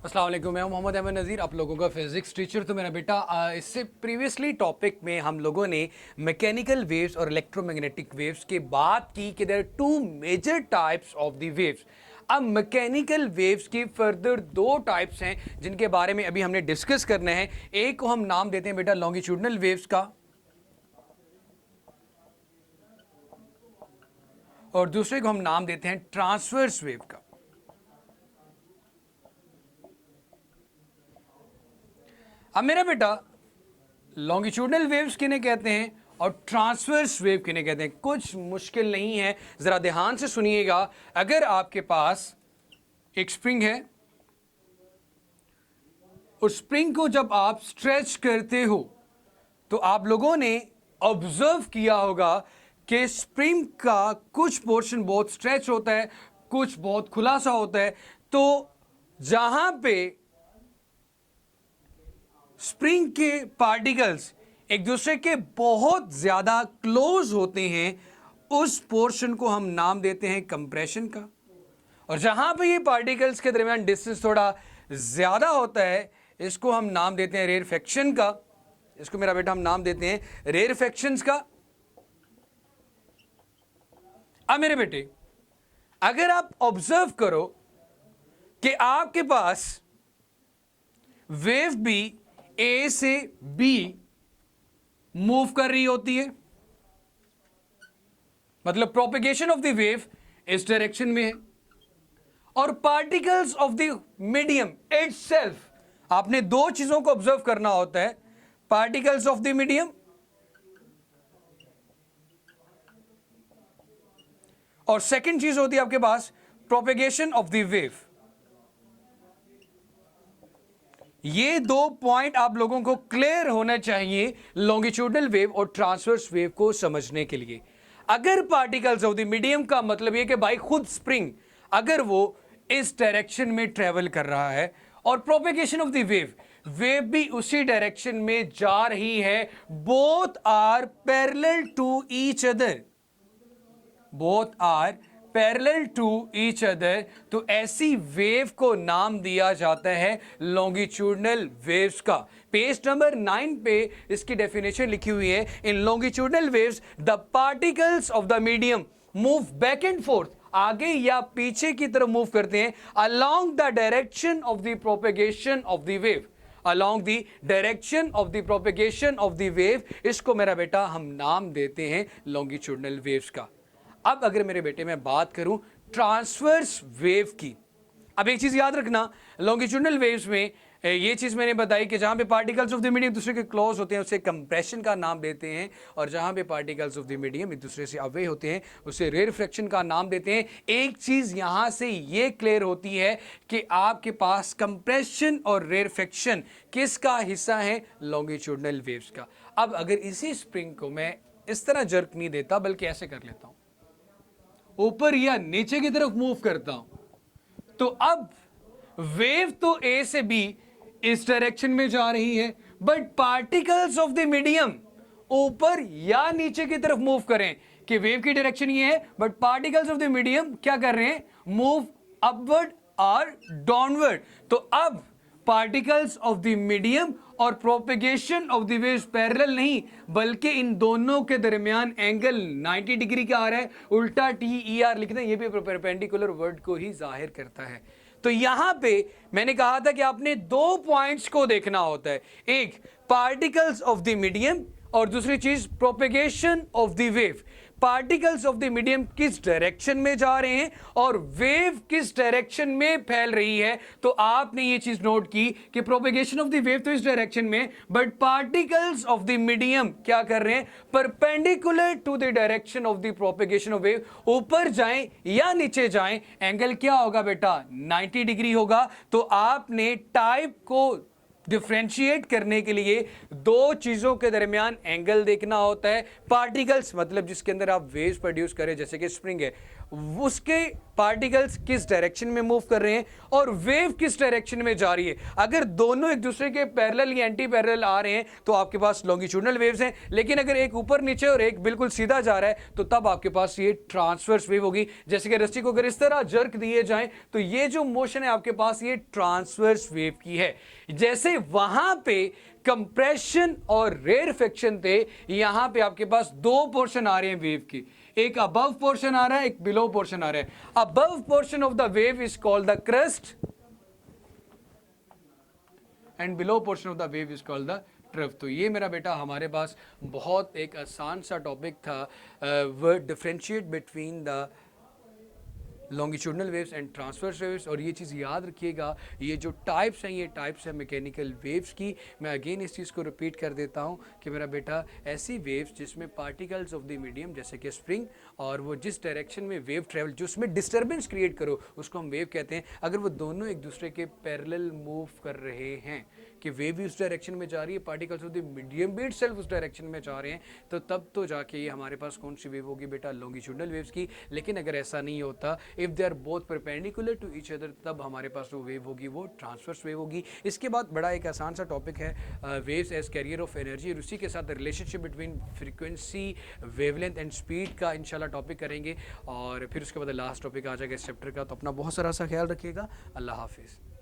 अस्सलाम वालेकुम, मैं हूं मोहम्मद अहमद नज़ीर, आप लोगों का फिजिक्स टीचर। तो मेरा बेटा इससे प्रीवियसली टॉपिक में हम लोगों ने मैकेनिकल वेव्स और इलेक्ट्रोमैग्नेटिक वेव्स की बात की कि there are two major types of the waves. अब मैकेनिकल वेव्स की फर्दर दो टाइप्स हैं जिनके बारे में अभी हमने डिस्कस करने हैं। एक को हम नाम देते हैं बेटा लॉन्गिट्यूडनल वेव्स का, और दूसरे को हम नाम देते हैं ट्रांसवर्स वेव का। अब मेरा बेटा लॉन्गिट्यूडनल वेव्स किन्हें कहते हैं और ट्रांसवर्स वेव किन्हें कहते हैं, कुछ मुश्किल नहीं है, जरा ध्यान से सुनिएगा। अगर आपके पास एक स्प्रिंग है, उस स्प्रिंग को जब आप स्ट्रेच करते हो तो आप लोगों ने ऑब्जर्व किया होगा कि स्प्रिंग का कुछ पोर्शन बहुत स्ट्रेच होता है, कुछ बहुत खुला सा होता है। तो जहां पे स्प्रिंग के पार्टिकल्स एक दूसरे के बहुत ज्यादा क्लोज होते हैं, उस पोर्शन को हम नाम देते हैं कंप्रेशन का। और जहां पे ये पार्टिकल्स के दरमियान डिस्टेंस थोड़ा ज्यादा होता है, इसको हम नाम देते हैं रेरफेक्शन का। इसको मेरा बेटा हम नाम देते हैं रेरफेक्शंस का। अब मेरे बेटे, अगर आप ऑब्जर्व करो कि आपके पास वेव भी ए से बी मूव कर रही होती है, मतलब प्रोपेगेशन ऑफ द वेव इस डायरेक्शन में है, और particles of the medium itself, आपने दो चीजों को ऑब्जर्व करना होता है, पार्टिकल्स ऑफ द मीडियम और सेकंड चीज होती है आपके पास प्रोपेगेशन ऑफ द वेव। ये दो पॉइंट आप लोगों को क्लियर होना चाहिए लॉन्गिट्यूडनल वेव और ट्रांसवर्स वेव को समझने के लिए। अगर पार्टिकल्स ऑफ द मीडियम का मतलब ये कि भाई खुद स्प्रिंग अगर वो इस डायरेक्शन में ट्रेवल कर रहा है और propagation of the wave, wave भी उसी डायरेक्शन में जा रही है, both are parallel to each other, both are parallel to each other, तो ऐसी वेव को नाम दिया जाता है लॉन्गिट्यूडनल वेव्स का। पेज नंबर 9 पे इसकी डेफिनेशन लिखी हुई है। In longitudinal waves the particles of the medium move back and forth, आगे या पीछे की तरफ मूव करते हैं, along the direction of the propagation of the wave, along the direction of the propagation of the wave। इसको मेरा बेटा हम नाम देते हैं longitudinal waves का। अब अगर मेरे बेटे मैं बात करूं ट्रांसवर्स वेव की, अब एक चीज याद रखना, लॉन्गिट्यूडनल वेव्स में ये चीज मैंने बताई कि जहां पे पार्टिकल्स ऑफ द मीडियम दूसरे के क्लोज होते हैं उसे कंप्रेशन का नाम देते हैं, और जहां पे पार्टिकल्स ऑफ द मीडियम एक दूसरे से अवे होते हैं उसे रेरफेक्शन का नाम देते हैं। एक चीज यहां से ये क्लियर होती है कि आपके पास कंप्रेशन और रेरफेक्शन किसका हिस्सा है, लॉन्गिट्यूडनल वेव्स का। अब अगर इसी स्प्रिंग को मैं इस तरह जर्क नहीं देता बल्कि ऐसे कर लेता हूं, ऊपर या नीचे की तरफ मूव करता हूं, तो अब वेव तो ए से बी इस डायरेक्शन में जा रही है, but particles of the medium ऊपर या नीचे की तरफ मूव करें, कि वेव की डायरेक्शन ये है but particles of the medium क्या कर रहे हैं, मूव अपवर्ड और डाउनवर्ड। तो अब पार्टिकल्स ऑफ द मीडियम और propagation of the waves parallel नहीं, बल्कि इन दोनों के दरमियान एंगल 90 डिग्री का आ रहा है, उल्टा TER लिखते हैं, ये भी परपेंडिकुलर वर्ड को ही जाहिर करता है। तो यहां पे मैंने कहा था कि आपने दो पॉइंट्स को देखना होता है, एक पार्टिकल्स ऑफ द मीडियम और दूसरी चीज propagation of the wave. Particles of the medium किस डायरेक्शन में जा रहे हैं और वेव किस डायरेक्शन में फैल रही है। तो आपने ये चीज नोट की कि प्रोपेगेशन ऑफ द वेव तो इस डायरेक्शन में, but particles of the medium क्या कर रहे हैं, perpendicular to the direction of the propagation of wave, ऊपर जाएं या नीचे जाएं, एंगल क्या होगा बेटा, 90 डिग्री होगा। तो आपने टाइप को डिफ्रेंशिएट करने के लिए दो चीजों के दरमियान एंगल देखना होता है। पार्टिकल्स मतलब जिसके अंदर आप वेव्स प्रोड्यूस करें, जैसे कि स्प्रिंग है, उसके पार्टिकल्स किस डायरेक्शन में मूव कर रहे हैं और वेव किस डायरेक्शन में जा रही है। अगर दोनों एक दूसरे के पैरेलल या एंटी पैरेलल आ रहे हैं तो आपके पास लॉन्गिट्यूडनल वेव्स हैं, लेकिन अगर एक ऊपर नीचे और एक बिल्कुल सीधा जा रहा है तो तब आपके पास ये ट्रांसवर्स वेव होगी। जैसे कि रस्सी को अगर इस तरह जर्क दिए जाएं तो ये जो मोशन है आपके पास ये ट्रांसवर्स वेव की है। जैसे वहां पे कंप्रेशन और रेयरफेक्शन थे, यहां पे आपके पास दो पोर्शन आ रहे हैं वेव की, एक अबव पोर्शन आ रहा है, एक बिलो पोर्शन आ रहा है। Above portion of the wave is called the crust and below portion of the wave is called the trough. तो ये मेरा बेटा हमारे पास बहुत एक आसान सा टॉपिक था, word differentiate between the longitudinal waves and transverse waves. और ये चीज़ याद रखिएगा, ये जो टाइप्स हैं ये टाइप्स हैं मैकेनिकल वेव्स की। मैं अगेन इस चीज़ को रिपीट कर देता हूँ कि मेरा बेटा ऐसी वेव्स जिसमें पार्टिकल्स ऑफ द मीडियम जैसे कि स्प्रिंग और वो जिस डायरेक्शन में वेव ट्रेवल, जो उसमें डिस्टर्बेंस क्रिएट करो उसको हम वेव कहते हैं। अगर वो दोनों एक दूसरे के पैरेलल मूव कर रहे हैं कि वेव भी उस डायरेक्शन में जा रही है, पार्टिकल्स ऑफ द मीडियम भी इटसेल्फ उस डायरेक्शन में जा रहे हैं, तो तब तो जाके ये हमारे पास कौन सी वेव होगी बेटा, लॉन्गिट्यूडनल वेव्स की। लेकिन अगर ऐसा नहीं होता, if they are both perpendicular to each other, तब हमारे पास जो वेव होगी वो ट्रांसवर्स वेव होगी। इसके बाद बड़ा एक आसान सा टॉपिक है waves as carrier of energy, और उसी के साथ relationship between frequency, wavelength and speed का इंशाल्लाह टॉपिक करेंगे। और फिर उसके बाद लास्ट टॉपिक आ जाएगा इस चैप्टर का। तो अपना बहुत सारा सा ख्याल रखिएगा। अल्लाह हाफिज़।